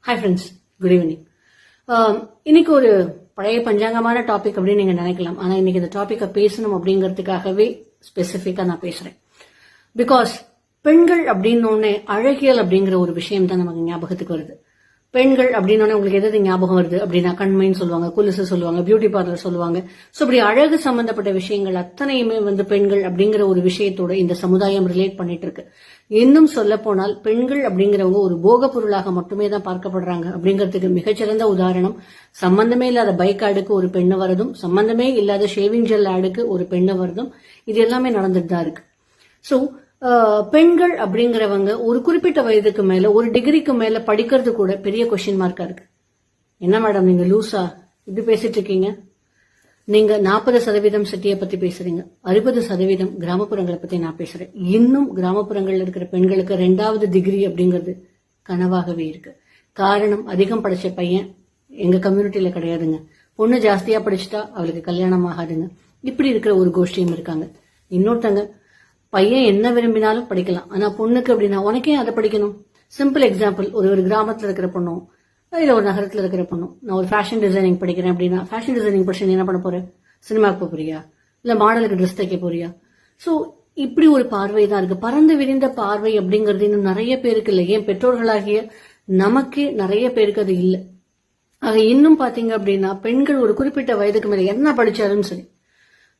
Hi friends, good evening. இன்னைக்கு ஒரு பழைய பஞ்சாங்கமான டாபிக் அப்படின்னு நீங்க நினைக்கலாம். ஆனா இன்னைக்கு இந்த டாபிக்கை பேசணும் அப்படிங்கிறதுக்காகவே ஸ்பெசிஃபிக்கா நான் பேசுறேன். பிகாஸ் பெண்கள் அப்படின்னு அழகியல் அப்படிங்கிற ஒரு விஷயம் தான் நமக்கு ஞாபகத்துக்கு வருது. பெண்கள் அப்படின்னு உங்களுக்கு எது ஞாபகம் வருது அப்படின்னா கண்மைன்னு சொல்லுவாங்க, குலுசு சொல்லுவாங்க, பியூட்டி பார்லர் சொல்லுவாங்க. சோ இப்படி அழகு சம்பந்தப்பட்ட விஷயங்கள் அத்தனையுமே பெண்கள் அப்படிங்கிற ஒரு விஷயத்தோட இந்த சமுதாயம் ரிலேட் பண்ணிட்டு இருக்கு. இன்னும் சொல்ல போனால் பெண்கள் அப்படிங்கிறவங்க ஒரு போக பொருளாக மட்டுமே தான் பார்க்கப்படுறாங்க அப்படிங்கிறதுக்கு மிகச்சிறந்த உதாரணம், சம்பந்தமே இல்லாத பைக் ஆடுக்கு ஒரு பெண்ணு வரதும், சம்பந்தமே இல்லாத ஷேவிங் ஜெல் ஆடுக்கு ஒரு பெண்ணு வரதும், இது எல்லாமே நடந்துட்டு தான் இருக்கு. சோ பெண்கள் அப்படிங்கிறவங்க ஒரு குறிப்பிட்ட வயதுக்கு மேல ஒரு டிகிரிக்கு மேல படிக்கிறது கூட பெரிய கொஸ்டின் மார்க்கா இருக்கு. என்ன மேடம் நீங்க லூசா இப்படி பேசிட்டு இருக்கீங்க? நீங்க 40% சிட்டியை பத்தி பேசுறீங்க, 60% கிராமப்புறங்களை பத்தி நான் பேசுறேன். இன்னும் கிராமப்புறங்கள்ல இருக்கிற பெண்களுக்கு 2வது டிகிரி அப்படிங்கிறது கனவாகவே இருக்கு. காரணம், அதிகம் படிச்ச பையன் எங்க கம்யூனிட்டியில கிடையாதுங்க. பொண்ணு ஜாஸ்தியா படிச்சுட்டா அவளுக்கு கல்யாணம் ஆகாதுங்க. இப்படி இருக்கிற ஒரு கோஷ்டியும் இருக்காங்க. இன்னொருத்தங்க பையன் என்ன விரும்பினாலும் படிக்கலாம், ஆனா பொண்ணுக்கு அப்படின்னா உனக்கே அதை படிக்கணும். சிம்பிள் எக்ஸாம்பிள், ஒரு கிராமத்துல இருக்கிற பொண்ணும் இல்ல ஒரு நகரத்துல இருக்கிற பொண்ணும், நான் ஒரு ஃபேஷன் டிசைனிங் படிக்கிறேன் அப்படின்னா ஃபேஷன் டிசைனிங் படிச்சு என்ன பண்ண போற? சினிமாக்கு போறியா? இல்ல மாடலுக்கு ட்ரெஸ் தைக்க போறியா? சோ இப்படி ஒரு பார்வை தான் இருக்கு. பறந்து விரிந்த பார்வை அப்படிங்கிறது இன்னும் நிறைய பேருக்கு இல்லை. ஏன் பெற்றோர்களாகிய நமக்கே நிறைய பேருக்கு அது இல்லை. ஆக இன்னும் பாத்தீங்க அப்படின்னா பெண்கள் ஒரு குறிப்பிட்ட வயதுக்கு மேல என்ன படிச்சாலும் சரி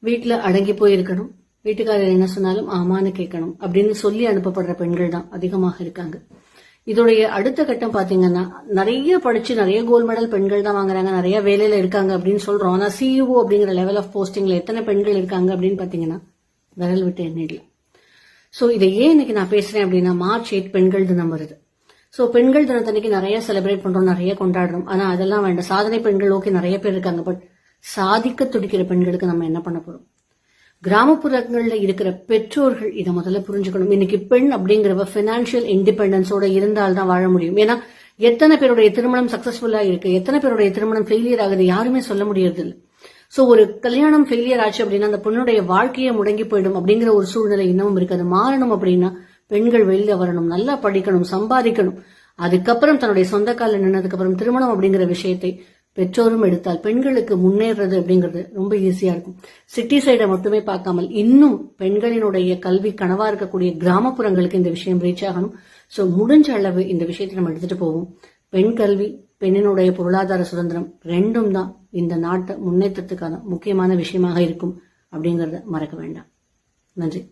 வீட்டுல அடங்கி போயிருக்கணும், வீட்டுக்காரர் என்ன சொன்னாலும் ஆமான்னு கேட்கணும் அப்படின்னு சொல்லி அனுப்பப்படுற பெண்கள் தான் அதிகமாக இருக்காங்க. இதோடைய அடுத்த கட்டம் பாத்தீங்கன்னா நிறைய படிச்சு நிறைய கோல்ட் மெடல் பெண்கள் தான் வாங்குறாங்க, நிறைய வேலையில இருக்காங்க அப்படின்னு சொல்றோம். ஆனா சிஇஓ அப்படிங்கிற லெவல் ஆஃப் போஸ்டிங்ல எத்தனை பெண்கள் இருக்காங்க அப்படின்னு பாத்தீங்கன்னா விரல் விட்டு எண்ணிடலாம். சோ இதை ஏன் இன்னைக்கு நான் பேசுறேன் அப்படின்னா March 8 பெண்கள் தினம் வருது. சோ பெண்கள் தினத்தன்னைக்கு நிறைய செலிப்ரேட் பண்றோம், நிறைய கொண்டாடுறோம். ஆனா அதெல்லாம் வேண்டாம். சாதனை பெண்கள் ஓகே நிறைய பேர் இருக்காங்க, பட் சாதிக்க துடிக்கிற பெண்களுக்கு நம்ம என்ன பண்ண போறோம்? கிராமப்புறங்கள்ல இருக்கிற பெற்றோர்கள் இதை முதல்ல புரிஞ்சுக்கணும். இன்னைக்கு பெண் அப்படிங்கிறவ பினான்சியல் இண்டிபெண்டன்ஸோட இருந்தால்தான் வாழ முடியும். ஏன்னா எத்தனை பேருடைய திருமணம் சக்சஸ்ஃபுல்லா இருக்கு, எத்தனை பேருடைய திருமணம் ஃபெயிலியர் ஆகுது யாருமே சொல்ல முடியறது இல்லை. சோ ஒரு கல்யாணம் ஃபெயிலியர் ஆச்சு அப்படின்னா அந்த பொண்ணுடைய வாழ்க்கையை முடங்கி போயிடும் அப்படிங்கிற ஒரு சூழ்நிலை இன்னமும் இருக்கு. அது மாறணும் அப்படின்னா பெண்கள் வெளியில வரணும், நல்லா படிக்கணும், சம்பாதிக்கணும். அதுக்கப்புறம் தன்னுடைய சொந்த காலில் நின்னதுக்கு அப்புறம் திருமணம் அப்படிங்கிற விஷயத்தை பெற்றோரும் எடுத்தால் பெண்களுக்கு முன்னேறது அப்படிங்கிறது ரொம்ப ஈஸியா இருக்கும். சிட்டி சைடை மட்டுமே பார்க்காமல் இன்னும் பெண்களினுடைய கல்வி கனவா இருக்கக்கூடிய கிராமப்புறங்களுக்கு இந்த விஷயம் ரீச் ஆகணும். சோ முடிஞ்ச அளவு இந்த விஷயத்தை நம்ம எடுத்துட்டு போவோம். பெண் கல்வி, பெண்ணினுடைய பொருளாதார சுதந்திரம் ரெண்டும் தான் இந்த நாட்டை முன்னேற்றத்துக்கான முக்கியமான விஷயமாக இருக்கும் அப்படிங்கறத மறக்க வேண்டாம். நன்றி.